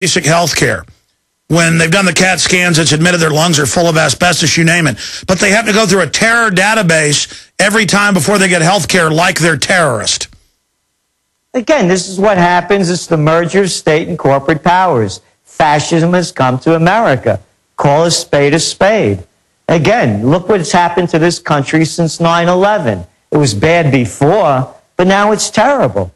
basic health care. When they've done the CAT scans, it's admitted their lungs are full of asbestos, you name it. But they have to go through a terror database every time before they get health care like they're terrorist. Again, this is what happens. It's the merger of state and corporate powers. Fascism has come to America. Call a spade a spade. Again, look what's happened to this country since 9/11. It was bad before, but now it's terrible.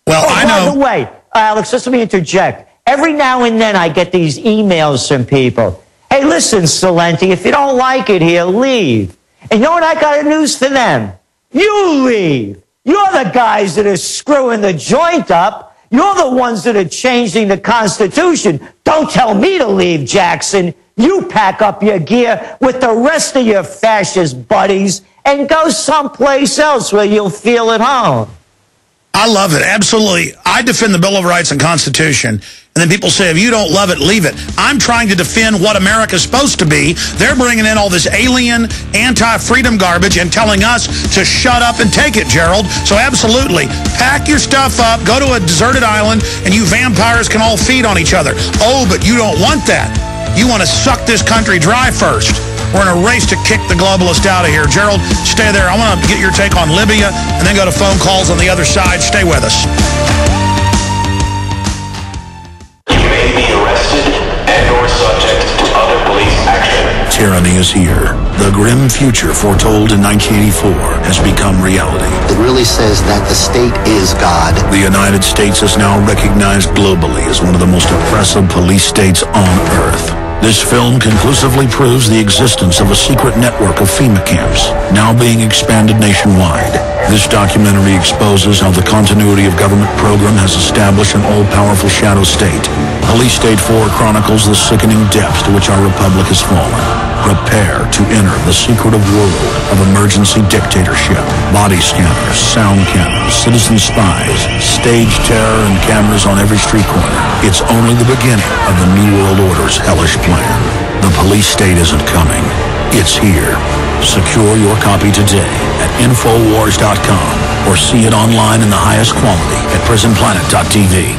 Well, I know. By the way, Alex, just let me interject. Every now and then I get these emails from people. Hey, listen, Celente, if you don't like it here, leave. And you know what? I got news for them. You leave. You're the guys that are screwing the joint up. You're the ones that are changing the Constitution. Don't tell me to leave, Jackson. You pack up your gear with the rest of your fascist buddies and go someplace else where you'll feel at home. I love it. Absolutely. I defend the Bill of Rights and Constitution. And then people say, if you don't love it, leave it. I'm trying to defend what America's supposed to be. They're bringing in all this alien, anti-freedom garbage and telling us to shut up and take it, Gerald. So absolutely, pack your stuff up, go to a deserted island, and you vampires can all feed on each other. Oh, but you don't want that. You want to suck this country dry first. We're in a race to kick the globalist out of here. Gerald, stay there. I want to get your take on Libya and then go to phone calls on the other side. Stay with us. You may be arrested and/or subject to other police action. Tyranny is here. The grim future foretold in 1984 has become reality. It really says that the state is God. The United States is now recognized globally as one of the most oppressive police states on earth. This film conclusively proves the existence of a secret network of FEMA camps, now being expanded nationwide. This documentary exposes how the continuity of government program has established an all-powerful shadow state. Police State 4 chronicles the sickening depths to which our republic has fallen. Prepare to enter the secretive world of emergency dictatorship. Body scanners, sound cameras, citizen spies, stage terror, and cameras on every street corner. It's only the beginning of the New World Order's hellish plan. The police state isn't coming. It's here. Secure your copy today at Infowars.com or see it online in the highest quality at PrisonPlanet.tv.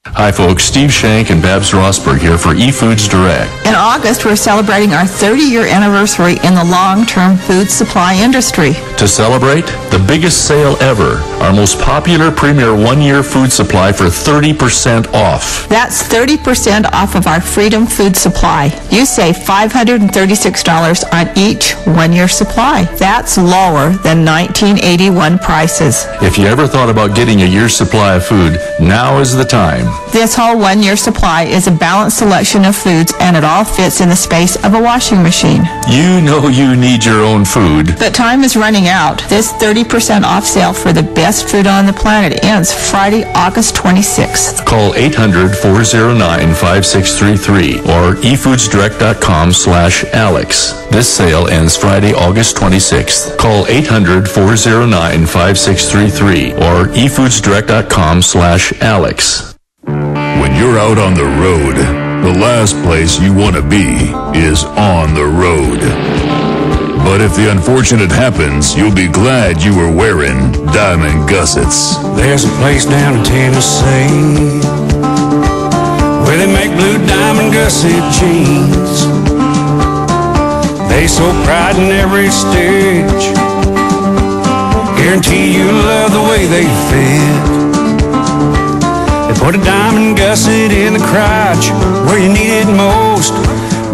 Hi folks, Steve Shank and Babs Rossberg here for eFoods Direct. In August, we're celebrating our 30-year anniversary in the long-term food supply industry. To celebrate, the biggest sale ever, our most popular premier one-year food supply for 30% off. That's 30% off of our Freedom Food Supply. You save $536 on each one-year supply. That's lower than 1981 prices. If you ever thought about getting a year's supply of food, now is the time. This whole one-year supply is a balanced selection of foods, and it all fits in the space of a washing machine. You know you need your own food. But time is running out. This 30% off sale for the best food on the planet ends Friday, August 26th. Call 800-409-5633 or efoodsdirect.com/Alex. This sale ends Friday, August 26th. Call 800-409-5633 or efoodsdirect.com/Alex. When you're out on the road, the last place you want to be is on the road. But if the unfortunate happens, you'll be glad you were wearing diamond gussets. There's a place down in Tennessee where they make blue diamond gusset jeans. They so pride in every stitch, guarantee you love the way they fit. They put a diamond gusset in the crotch where you need it most.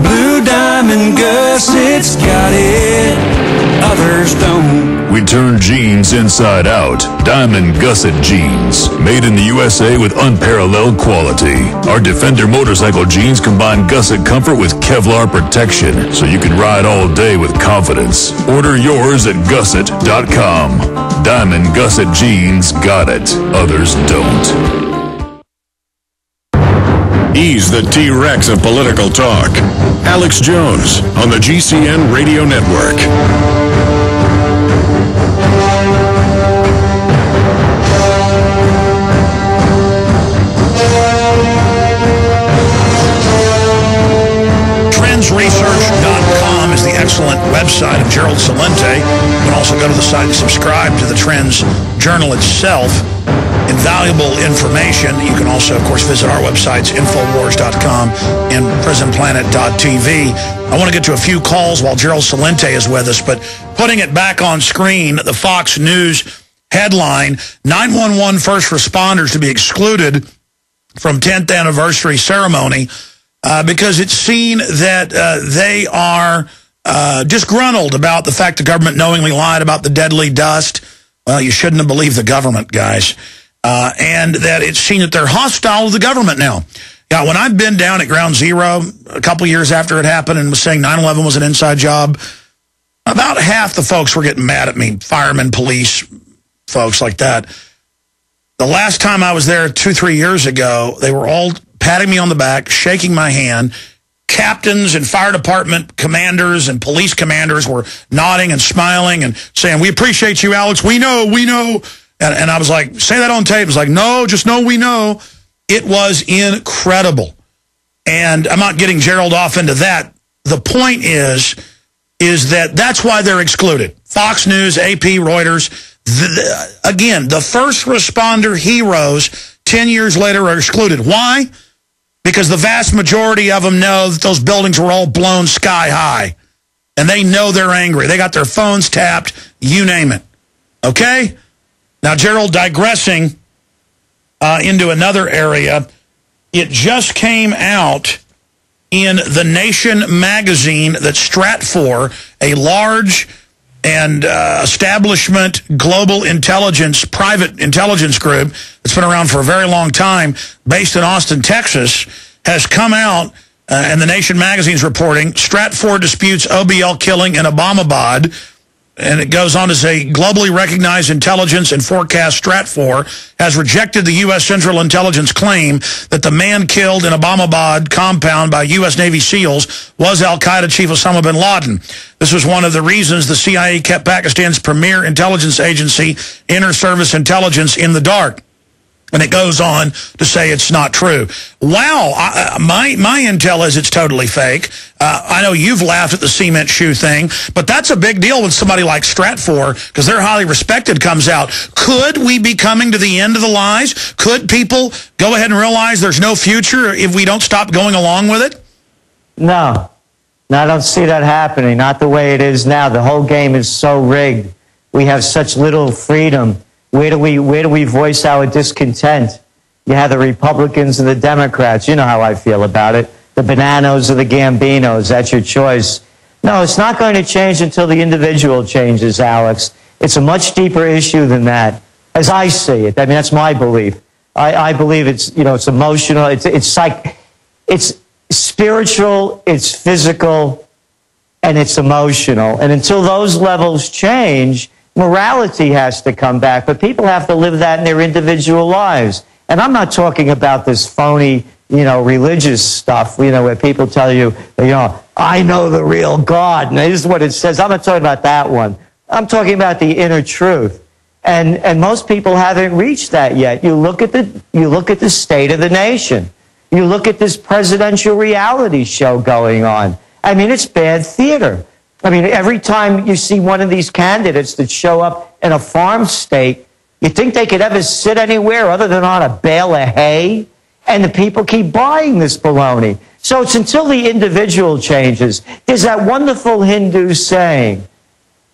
Blue diamond gussets got it, others don't. We turn jeans inside out. Diamond gusset jeans, made in the USA with unparalleled quality. Our Defender motorcycle jeans combine gusset comfort with Kevlar protection, so you can ride all day with confidence. Order yours at gusset.com. Diamond gusset jeans got it, others don't. He's the T-Rex of political talk. Alex Jones on the GCN Radio Network. Trendsresearch.com is the expert excellent website of Gerald Celente. You can also go to the site and subscribe to the Trends Journal itself. Invaluable information. You can also, of course, visit our websites, Infowars.com and PrisonPlanet.tv. I want to get to a few calls while Gerald Celente is with us, but putting it back on screen, the Fox News headline, 911 first responders to be excluded from 10th anniversary ceremony because it's seen that they are disgruntled about the fact the government knowingly lied about the deadly dust. Well, you shouldn't have believed the government, guys. And that it's seen that they're hostile to the government now. Yeah, when I've been down at Ground Zero a couple years after it happened and was saying 9/11 was an inside job, about half the folks were getting mad at me, firemen, police, folks like that. The last time I was there 2-3 years ago, they were all patting me on the back, shaking my hand. Captains and fire department commanders and police commanders were nodding and smiling and saying, "We appreciate you, Alex. We know, we know." And I was like, "Say that on tape." It was like, "No, just know we know." It was incredible. And I'm not getting Gerald off into that. The point is that that's why they're excluded. Fox News, AP, Reuters. Again, the first responder heroes 10 years later are excluded. Why? Because the vast majority of them know that those buildings were all blown sky high. And they know they're angry. They got their phones tapped, you name it. Okay? Now, Gerald, digressing into another area, it just came out in The Nation magazine that Stratfor, a large and establishment global intelligence, private intelligence group that's been around for a very long time, based in Austin, Texas, has come out, and The Nation magazine's reporting, Stratfor disputes OBL killing in Obamabad, and it goes on to say, globally recognized intelligence and forecast Stratfor has rejected the U.S. Central Intelligence claim that the man killed in Obamabad compound by U.S. Navy SEALs was Al-Qaeda chief Osama bin Laden. This was one of the reasons the CIA kept Pakistan's premier intelligence agency, Inter-Service Intelligence, in the dark. And it goes on to say it's not true. Wow, my intel is it's totally fake. I know you've laughed at the cement shoe thing, but that's a big deal when somebody like Stratfor, because they're highly respected, comes out. Could we be coming to the end of the lies? Could people go ahead and realize there's no future if we don't stop going along with it? No, I don't see that happening. Not the way it is now. The whole game is so rigged. We have such little freedom. Where do we voice our discontent? You have the Republicans and the Democrats. You know how I feel about it. The Bananos or the Gambinos. That's your choice. No, it's not going to change until the individual changes, Alex. It's a much deeper issue than that, as I see it. I mean, that's my belief. I believe it's emotional. It's spiritual. It's physical, and it's emotional. And until those levels change, morality has to come back, but people have to live that in their individual lives. And I'm not talking about this phony, religious stuff, where people tell you, I know the real God, and this is what it says. I'm not talking about that one. I'm talking about the inner truth. And most people haven't reached that yet. You look at the state of the nation. You look at this presidential reality show going on. I mean, it's bad theater. I mean, every time you see one of these candidates that show up in a farm state, you think they could ever sit anywhere other than on a bale of hay? And the people keep buying this baloney. So it's until the individual changes. There's that wonderful Hindu saying,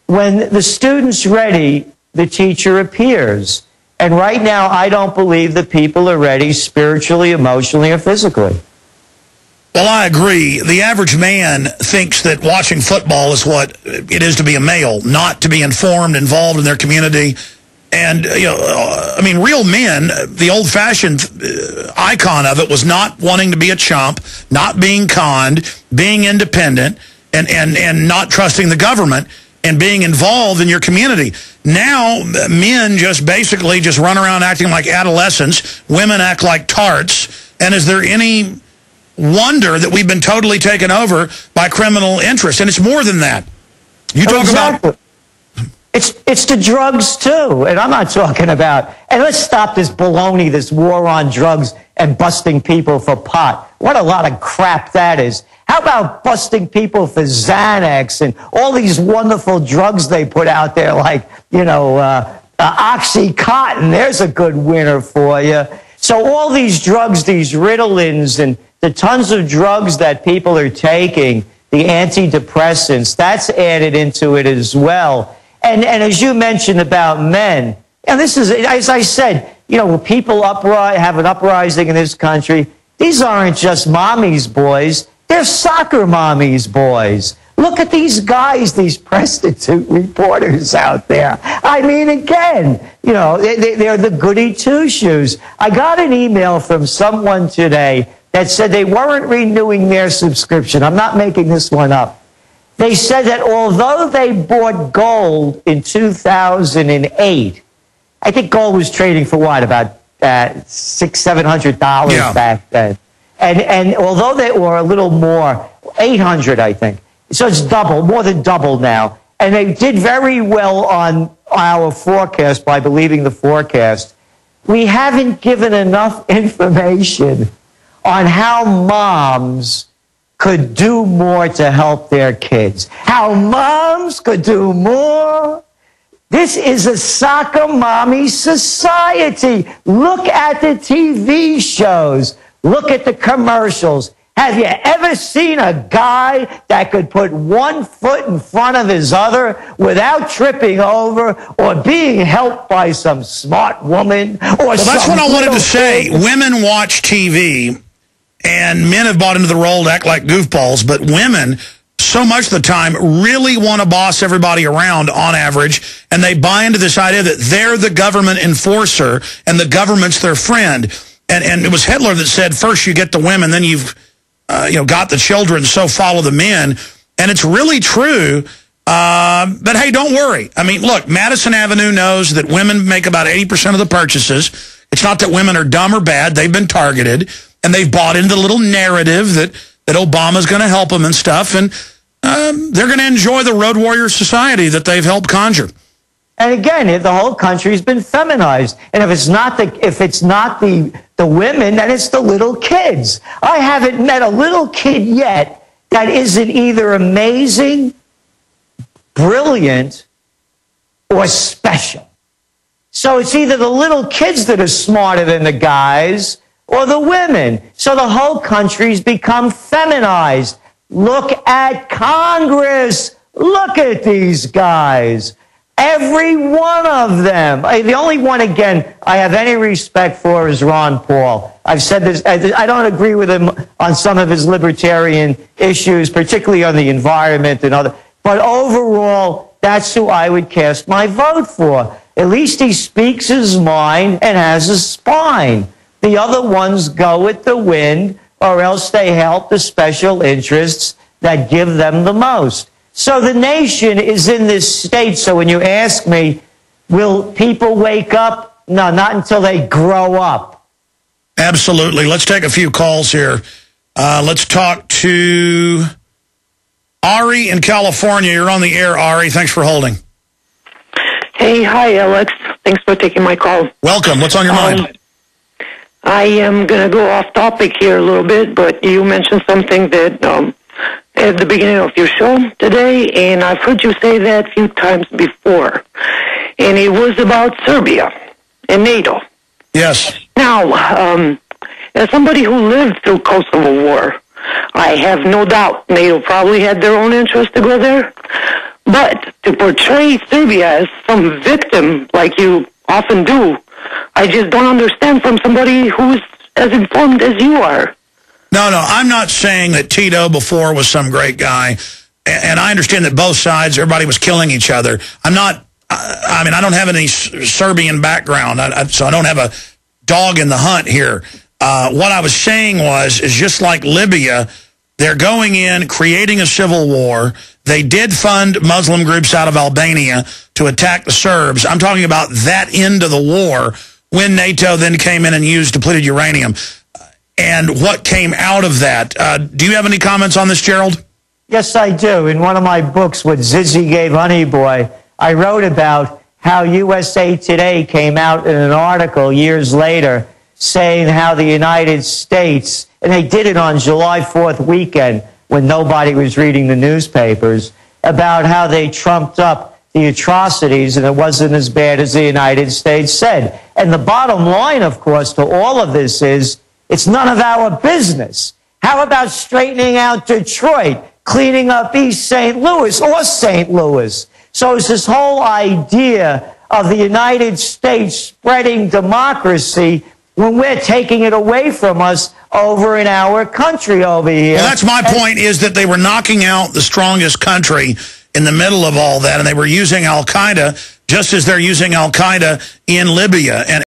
when the student's ready, the teacher appears. And right now, I don't believe the people are ready spiritually, emotionally, or physically. Well, I agree. The average man thinks that watching football is what it is to be a male, not to be informed, involved in their community. And, real men, the old-fashioned icon of it was not wanting to be a chump, not being conned, being independent, and not trusting the government, and being involved in your community. Now, men just basically just run around acting like adolescents. Women act like tarts. And is there any wonder that we've been totally taken over by criminal interests? And it's more than that. You talk about... It's the drugs, too. And I'm not talking about... And let's stop this baloney, this war on drugs and busting people for pot. What a lot of crap that is. How How about busting people for Xanax and all these wonderful drugs they put out there, like, Oxycontin? There's a good winner for you. So all these drugs, these Ritalins and the tons of drugs that people are taking, the antidepressants, that's added into it as well. And as you mentioned about men, and this is, as I said, people have an uprising in this country. These aren't just mommy's boys. They're soccer mommy's boys. Look at these guys, these prostitute reporters out there. I mean, again, they're the goody two-shoes. I got an email from someone today that said they weren't renewing their subscription. I'm not making this one up. They said that although they bought gold in 2008, I think gold was trading for what, about $600-700 back then. And although they were a little more, 800, I think. So it's double, more than double now. And they did very well on our forecast by believing the forecast. We haven't given enough information on how moms could do more to help their kids. How moms could do more. This is a soccer mommy society. Look at the TV shows. Look at the commercials. Have you ever seen a guy that could put one foot in front of his other without tripping over or being helped by some smart woman? That's what I wanted to say. Women watch TV, and men have bought into the role to act like goofballs, but women, so much of the time, really want to boss everybody around on average, and they buy into this idea that they're the government enforcer and the government's their friend. And it was Hitler that said, first you get the women, then you've got the children, so follow the men. And it's really true. But hey, don't worry. I mean, look, Madison Avenue knows that women make about 80% of the purchases. It's not that women are dumb or bad. They've been targeted, and they've bought into the little narrative that Obama's going to help them and stuff. And they're going to enjoy the road warrior society that they've helped conjure. And again, the whole country's been feminized. And if it's not the women, then it's the little kids. I haven't met a little kid yet that isn't either amazing, brilliant, or special. So it's either the little kids that are smarter than the guys or the women. So the whole country's become feminized. Look at Congress. Look at these guys. Every one of them. The only one, again, I have any respect for is Ron Paul. I've said this. I don't agree with him on some of his libertarian issues, particularly on the environment and other. But overall, that's who I would cast my vote for. At least he speaks his mind and has a spine. The other ones go with the wind, or else they help the special interests that give them the most. So the nation is in this state. So when you ask me, will people wake up? No, not until they grow up. Absolutely. Let's take a few calls here. Let's talk to Ari in California. You're on the air, Ari. Thanks for holding. Hey, hi, Alex. Thanks for taking my call. Welcome. What's on your mind? I am going to go off topic here a little bit, but you mentioned something that at the beginning of your show today, and I've heard you say that a few times before, and it was about Serbia and NATO. Yes. Now, as somebody who lived through Kosovo War, I have no doubt NATO probably had their own interest to go there, but to portray Serbia as some victim like you often do, I just don't understand from somebody who's as informed as you are. No, I'm not saying that Tito before was some great guy, and I understand that both sides, everybody was killing each other. I don't have any Serbian background, so I don't have a dog in the hunt here. What I was saying is just like Libya, they're going in, creating a civil war. They did fund Muslim groups out of Albania to attack the Serbs. I'm talking about that end of the war when NATO then came in and used depleted uranium. And what came out of that. Do you have any comments on this, Gerald? Yes, I do. In one of my books, What Zizzy Gave Honey Boy, I wrote about how USA Today came out in an article years later saying how the United States, and they did it on July 4th weekend, when nobody was reading the newspapers, about how they trumped up the atrocities and it wasn't as bad as the United States said. And the bottom line, of course, to all of this is it's none of our business. How about straightening out Detroit, cleaning up East St. Louis or St. Louis? So it's this whole idea of the United States spreading democracy when we're taking it away from us over in our country over here. Well, that's my point, is that they were knocking out the strongest country in the middle of all that, and they were using Al-Qaeda just as they're using Al-Qaeda in Libya. And